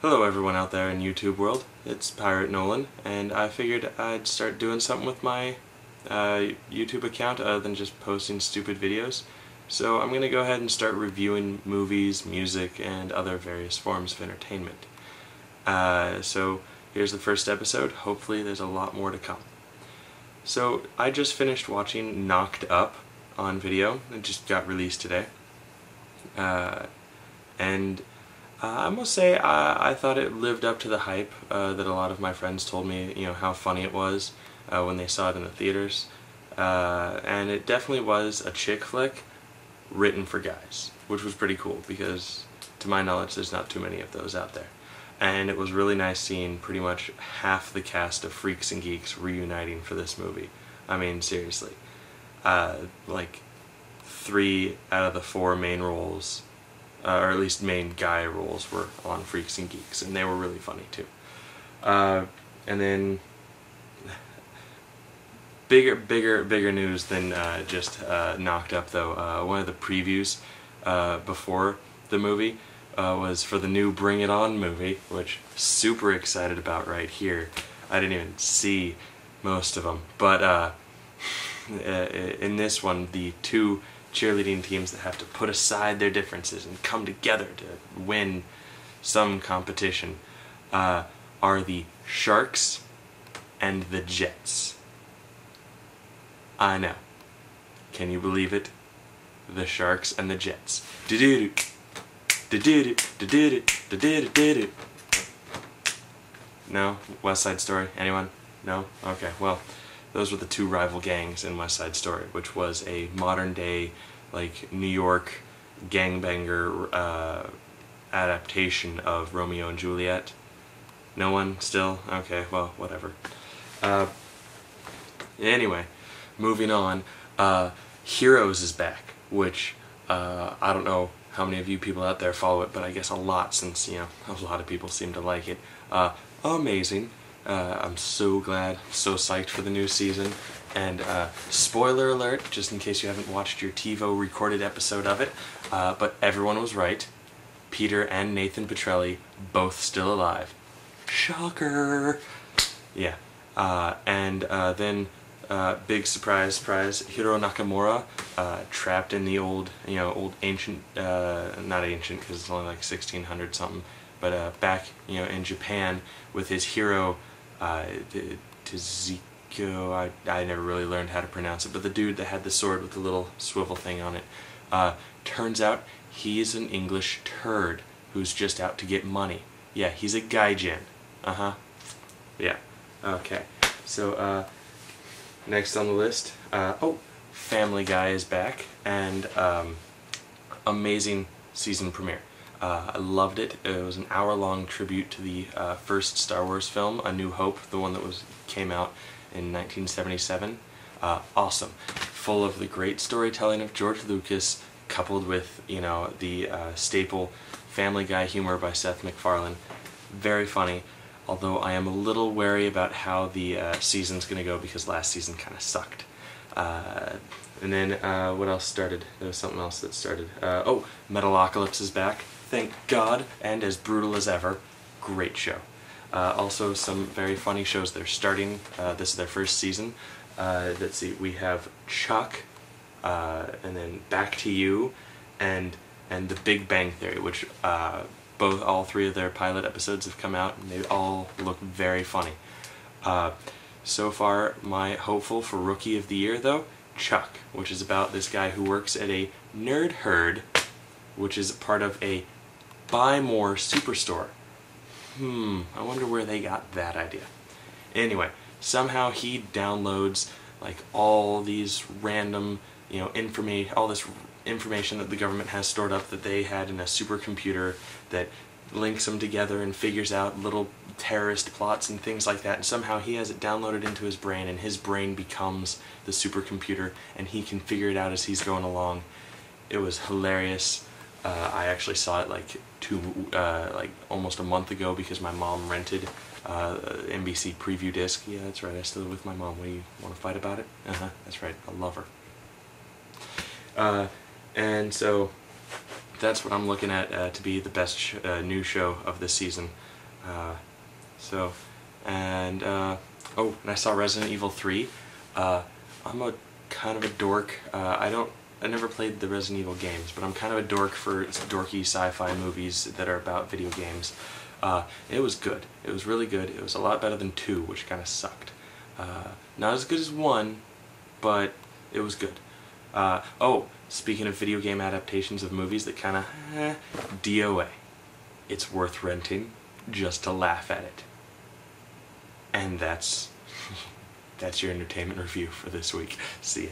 Hello everyone out there in YouTube world, it's Pirate Nolan, and I figured I'd start doing something with my YouTube account other than just posting stupid videos. So I'm going to go ahead and start reviewing movies, music, and other various forms of entertainment. So here's the first episode. Hopefully there's a lot more to come. So I just finished watching Knocked Up on video. It just got released today. I must say I thought it lived up to the hype that a lot of my friends told me, how funny it was when they saw it in the theaters. And it definitely was a chick flick written for guys, which was pretty cool because, to my knowledge, there's not too many of those out there. And it was really nice seeing pretty much half the cast of Freaks and Geeks reuniting for this movie. I mean, seriously. Like, 3 out of the 4 main roles, or at least main guy roles, were on Freaks and Geeks, and they were really funny too. And then bigger news than just Knocked Up though. One of the previews before the movie was for the new Bring It On movie, which super excited about right here. I didn't even see most of them, but in this one, the 2 cheerleading teams that have to put aside their differences and come together to win some competition are the Sharks and the Jets. I know. Can you believe it? The Sharks and the Jets. No? West Side Story? Anyone? No? Okay, well, those were the 2 rival gangs in West Side Story, which was a modern day, like, New York gangbanger adaptation of Romeo and Juliet. No one still? Okay, well, whatever. Anyway, moving on, Heroes is back, which I don't know how many of you people out there follow it, but I guess a lot, since, a lot of people seem to like it. Amazing. I'm so glad, so psyched for the new season, and spoiler alert, just in case you haven't watched your TiVo recorded episode of it, but everyone was right. Peter and Nathan Petrelli both still alive. Shocker! Yeah. Then big surprise, Hiro Nakamura, trapped in the old ancient, not ancient because it's only like 1600 something, but back, in Japan with his hero, Tiziko, I never really learned how to pronounce it, but the dude that had the sword with the little swivel thing on it. Turns out he's an English turd who's just out to get money. Yeah, he's a gaijin. Yeah. Okay. So, next on the list, Family Guy is back, and amazing season premiere. I loved it. It was an hour-long tribute to the first Star Wars film, A New Hope, the one that came out in 1977. Awesome. Full of the great storytelling of George Lucas, coupled with, the staple Family Guy humor by Seth MacFarlane. Very funny, although I am a little wary about how the season's going to go because last season kind of sucked. And then, what else started? There was something else that started. Metalocolypse is back. Thank God, and as brutal as ever. Great show. Also, some very funny shows they're starting. This is their first season. Let's see, we have Chuck, and then Back to You, and The Big Bang Theory, which all 3 of their pilot episodes have come out, and they all look very funny. So far, my hopeful for Rookie of the Year, though, Chuck, which is about this guy who works at a nerd herd, which is part of a Buy More superstore. I wonder where they got that idea. Anyway, somehow he downloads like all these random, all this information that the government has stored up that they had in a supercomputer that links them together and figures out little terrorist plots and things like that, and somehow he has it downloaded into his brain, and his brain becomes the supercomputer, and he can figure it out as he's going along. It was hilarious. I actually saw it like almost a month ago because my mom rented NBC preview disc. Yeah, that's right, I still live with my mom. What, do you want to fight about it? That's right, I love her. And so that's what I'm looking at to be the best new show of this season. Oh, and I saw Resident Evil 3. I'm a kind of a dork. I never played the Resident Evil games, but I'm kind of a dork for dorky sci-fi movies that are about video games. It was good. It was really good. It was a lot better than 2, which kind of sucked. Not as good as 1, but it was good. Oh, speaking of video game adaptations of movies that kind of, DOA. It's worth renting just to laugh at it. And that's your entertainment review for this week. See ya.